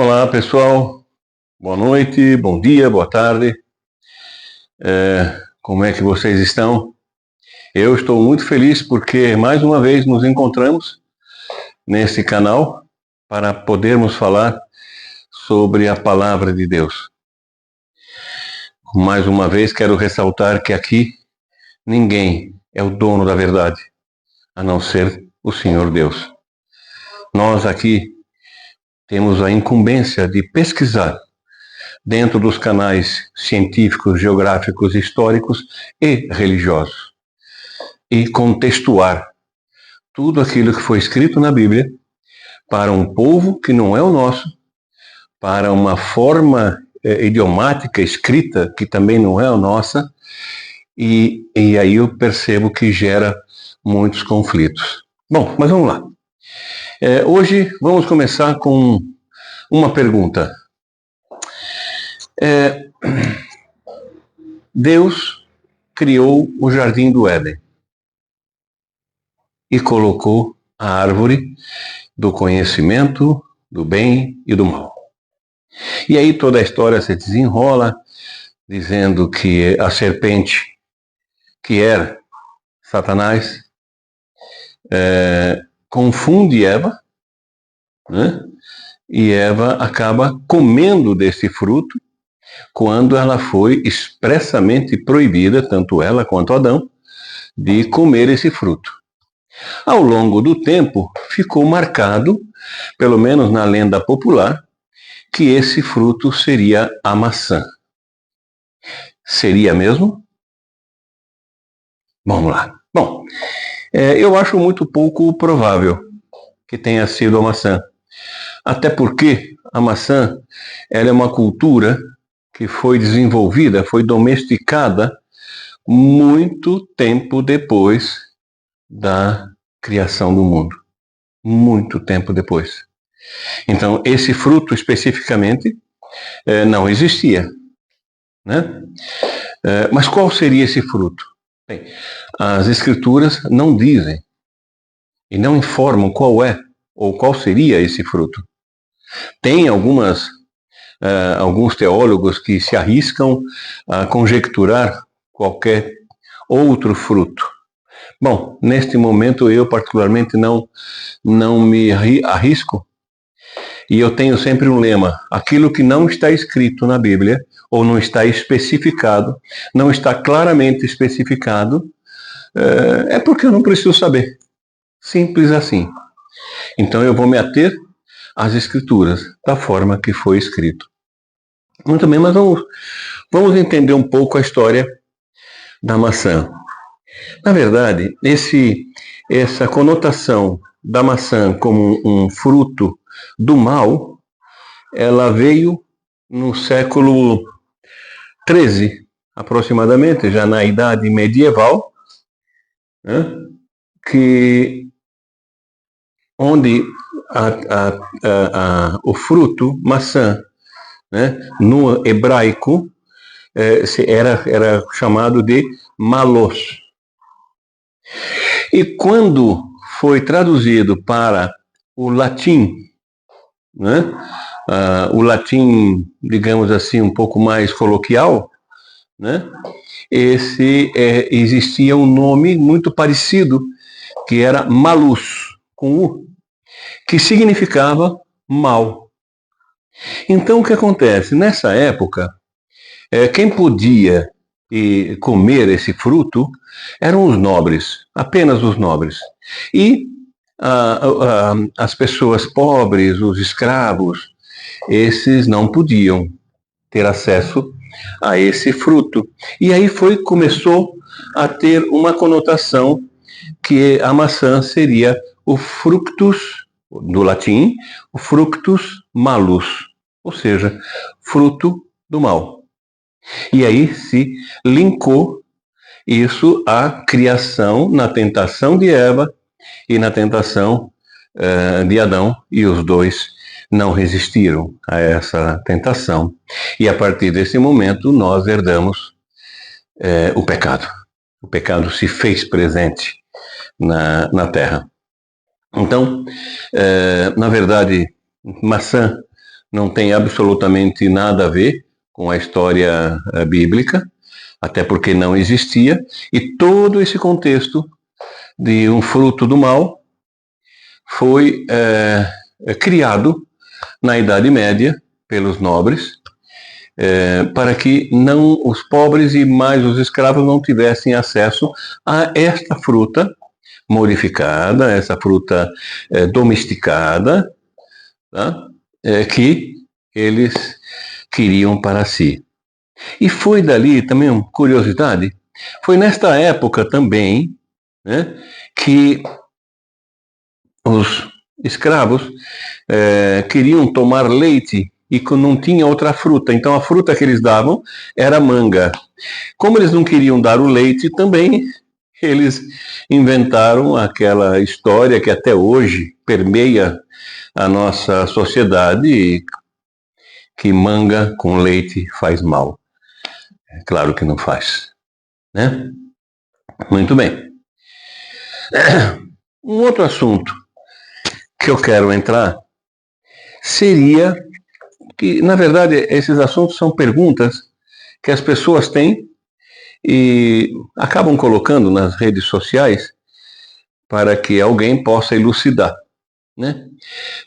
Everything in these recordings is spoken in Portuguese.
Olá, pessoal. Boa noite, bom dia, boa tarde. Como é que vocês estão? Eu estou muito feliz porque mais uma vez nos encontramos nesse canal para podermos falar sobre a palavra de Deus. Mais uma vez quero ressaltar que aqui ninguém é o dono da verdade, a não ser o Senhor Deus. Nós aqui temos a incumbência de pesquisar dentro dos canais científicos, geográficos, históricos e religiosos, e contextuar tudo aquilo que foi escrito na Bíblia para um povo que não é o nosso, para uma forma idiomática escrita que também não é a nossa, e aí eu percebo que gera muitos conflitos. Bom, mas vamos lá. Hoje vamos começar com uma pergunta. Deus criou o jardim do Éden e colocou a árvore do conhecimento, do bem e do mal. E aí toda a história se desenrola, dizendo que a serpente, que era Satanás, confunde Eva, né? E Eva acaba comendo desse fruto, quando ela foi expressamente proibida, tanto ela quanto Adão, de comer esse fruto. Ao longo do tempo, ficou marcado, pelo menos na lenda popular, que esse fruto seria a maçã. Seria mesmo? Vamos lá. Bom, eu acho muito pouco provável que tenha sido a maçã. Até porque a maçã ela é uma cultura que foi desenvolvida, foi domesticada muito tempo depois da criação do mundo. Muito tempo depois. Então, esse fruto especificamente não existia, né? Mas qual seria esse fruto? Bem, as escrituras não dizem e não informam qual é ou qual seria esse fruto. Tem alguns teólogos que se arriscam a conjecturar qualquer outro fruto. Bom, neste momento eu particularmente não me arrisco, e eu tenho sempre um lema: aquilo que não está escrito na Bíblia, ou não está especificado, não está claramente especificado, é porque eu não preciso saber. Simples assim. Então eu vou me ater às escrituras, da forma que foi escrito. Muito bem, mas vamos entender um pouco a história da maçã. Na verdade, essa conotação da maçã como um fruto do mal, ela veio no século XIII, aproximadamente, já na idade medieval, né, onde o fruto maçã, né, no hebraico, era chamado de malos. E quando foi traduzido para o latim, né, o latim, digamos assim, um pouco mais coloquial, né, existia um nome muito parecido, que era malus, com U, que significava mal. Então, o que acontece? Nessa época, quem podia comer esse fruto eram os nobres, apenas os nobres. E as pessoas pobres, os escravos, esses não podiam ter acesso a esse fruto. E aí começou a ter uma conotação que a maçã seria o fructus, do latim, o fructus malus, ou seja, fruto do mal. E aí se linkou isso à criação, na tentação de Eva e na tentação de Adão, e os dois não resistiram a essa tentação. E a partir desse momento nós herdamos o pecado. O pecado se fez presente na terra. Então, na verdade, maçã não tem absolutamente nada a ver com a história bíblica, até porque não existia, e todo esse contexto de um fruto do mal foi criado na Idade Média pelos nobres, para que não os pobres e mais os escravos não tivessem acesso a esta fruta modificada, essa fruta domesticada, tá? Que eles queriam para si. E foi dali também, uma curiosidade, foi nesta época também, né, que os escravos queriam tomar leite e não tinha outra fruta. Então a fruta que eles davam era manga. Como eles não queriam dar o leite também, eles inventaram aquela história que até hoje permeia a nossa sociedade, que manga com leite faz mal. É claro que não faz, né? Muito bem. Um outro assunto que eu quero entrar seria que, na verdade, esses assuntos são perguntas que as pessoas têm e acabam colocando nas redes sociais para que alguém possa elucidar, né?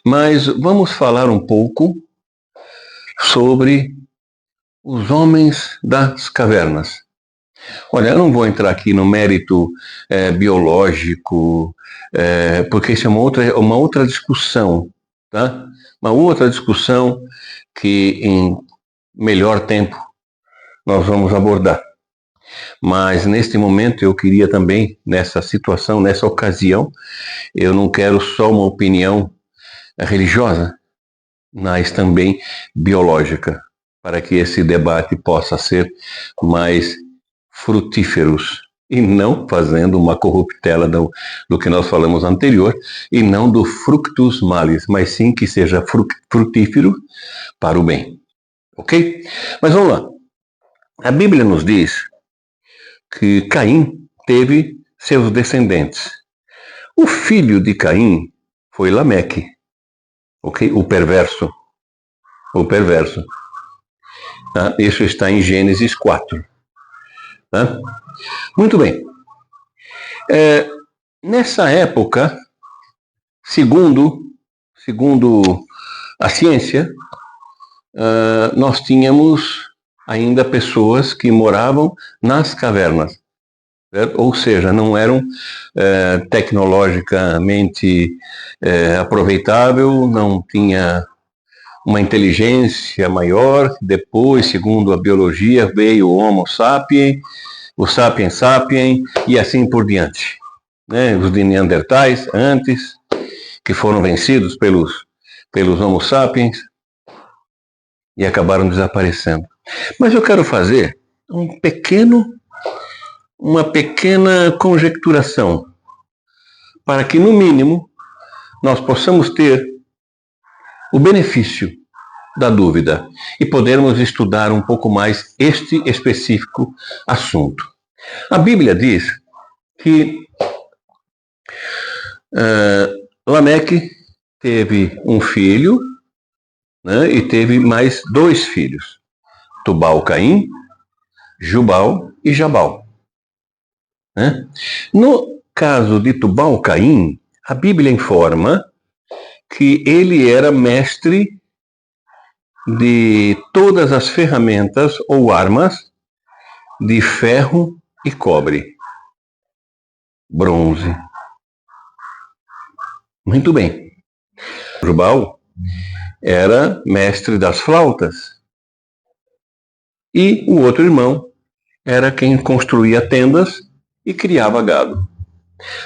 Mas vamos falar um pouco sobre os homens das cavernas. Olha, eu não vou entrar aqui no mérito biológico, porque isso é uma outra discussão, tá? Uma outra discussão que em melhor tempo nós vamos abordar. Mas neste momento eu queria também, nessa situação, nessa ocasião, eu não quero só uma opinião religiosa, mas também biológica, para que esse debate possa ser mais frutíferos e não fazendo uma corruptela do que nós falamos anterior e não do fructus malis, mas sim que seja frutífero para o bem. Ok? Mas vamos lá. A Bíblia nos diz que Caim teve seus descendentes. O filho de Caim foi Lameque, ok? O perverso. Tá? Isso está em Gênesis 4. Tá? Muito bem. Nessa época, segundo a ciência, nós tínhamos ainda pessoas que moravam nas cavernas, certo? Ou seja, não eram tecnologicamente aproveitável, não tinha uma inteligência maior. Depois, segundo a biologia, veio o Homo sapiens, o Sapiens sapiens e assim por diante, né? Os de Neandertais antes, que foram vencidos pelos Homo sapiens e acabaram desaparecendo. Mas eu quero fazer uma pequena conjecturação para que, no mínimo, nós possamos ter o benefício da dúvida e podermos estudar um pouco mais este específico assunto. A Bíblia diz que Lameque teve um filho, né, e teve mais 2 filhos, Tubal-Caim, Jubal e Jabal. Né? No caso de Tubal-Caim, a Bíblia informa que ele era mestre de todas as ferramentas ou armas de ferro e cobre, bronze. Muito bem. Jubal era mestre das flautas e o outro irmão era quem construía tendas e criava gado.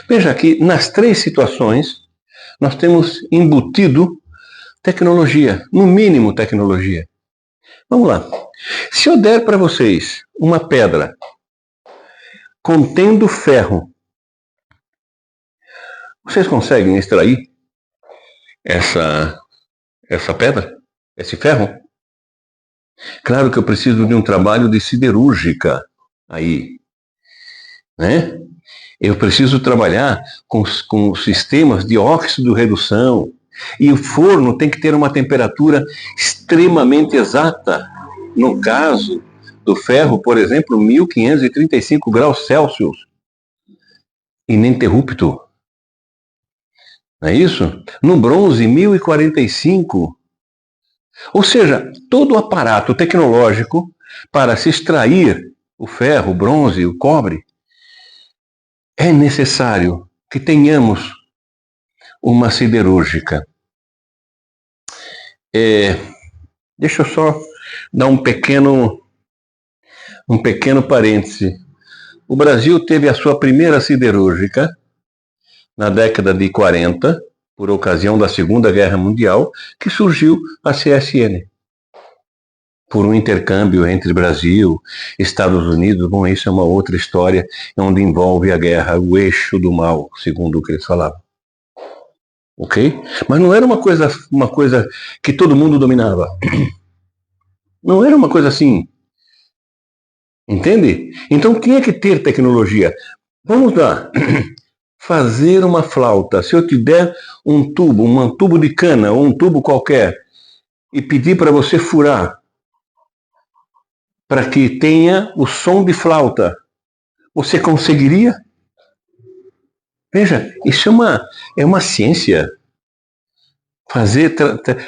Veja que nas 3 situações nós temos embutido tecnologia, no mínimo tecnologia. Vamos lá. Se eu der para vocês uma pedra contendo ferro, vocês conseguem extrair essa pedra, esse ferro? Claro que eu preciso de um trabalho de siderúrgica aí, né? Eu preciso trabalhar com sistemas de óxido-redução, E o forno tem que ter uma temperatura extremamente exata. No caso do ferro, por exemplo, 1535 graus Celsius. Ininterrupto. Não é isso? No bronze, 1045. Ou seja, todo o aparato tecnológico para se extrair o ferro, o bronze, o cobre, é necessário que tenhamos uma siderúrgica. Deixa eu só dar um pequeno parêntese. O Brasil teve a sua primeira siderúrgica na década de 40, por ocasião da Segunda Guerra Mundial, que surgiu a CSN. Por um intercâmbio entre Brasil e Estados Unidos. Bom, isso é uma outra história, onde envolve a guerra, o eixo do mal, segundo o que eles falavam. Ok? Mas não era uma coisa que todo mundo dominava. Não era uma coisa assim. Entende? Então tinha que ter tecnologia. Vamos lá. Fazer uma flauta. Se eu te der um tubo de cana ou um tubo qualquer, e pedir para você furar, para que tenha o som de flauta, você conseguiria? Veja, isso é uma ciência.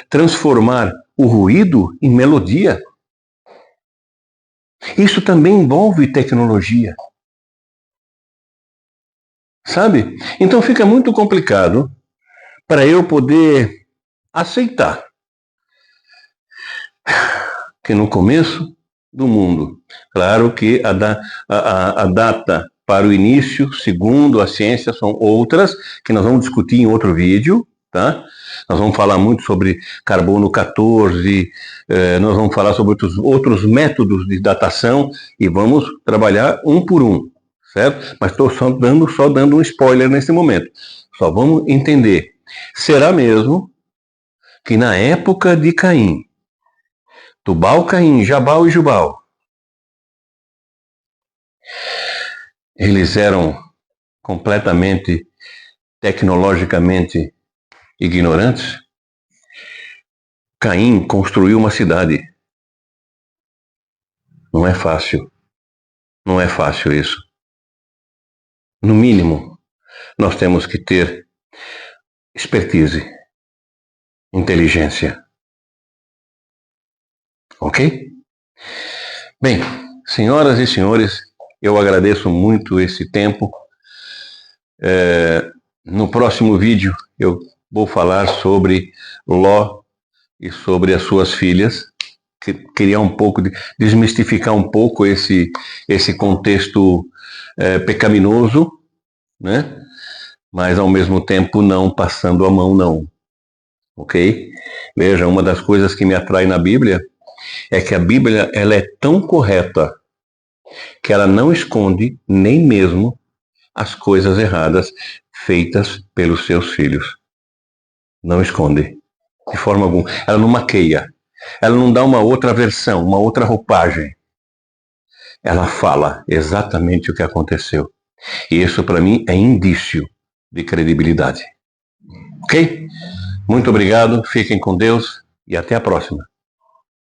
Transformar o ruído em melodia. Isso também envolve tecnologia. Sabe? Então fica muito complicado para eu poder aceitar que no começo do mundo, claro que a data para o início, segundo a ciência, são outras, que nós vamos discutir em outro vídeo, tá? Nós vamos falar muito sobre carbono 14, nós vamos falar sobre outros métodos de datação e vamos trabalhar um por um, certo? Mas estou só dando um spoiler nesse momento. Só vamos entender. Será mesmo que na época de Caim, Tubal, Caim, Jabal e Jubal, eles eram completamente tecnologicamente ignorantes? Caim construiu uma cidade. Não é fácil. Não é fácil isso. No mínimo, nós temos que ter expertise, inteligência. Ok? Bem, senhoras e senhores, eu agradeço muito esse tempo. No próximo vídeo eu vou falar sobre Ló e sobre as suas filhas. Queria desmistificar um pouco esse contexto pecaminoso, né? Mas ao mesmo tempo não passando a mão, não. Ok? Veja, uma das coisas que me atrai na Bíblia é que a Bíblia ela é tão correta que ela não esconde nem mesmo as coisas erradas feitas pelos seus filhos. Não esconde, de forma alguma. Ela não maqueia. Ela não dá uma outra versão, uma outra roupagem. Ela fala exatamente o que aconteceu. E isso, para mim, é indício de credibilidade. Ok? Muito obrigado, fiquem com Deus e até a próxima.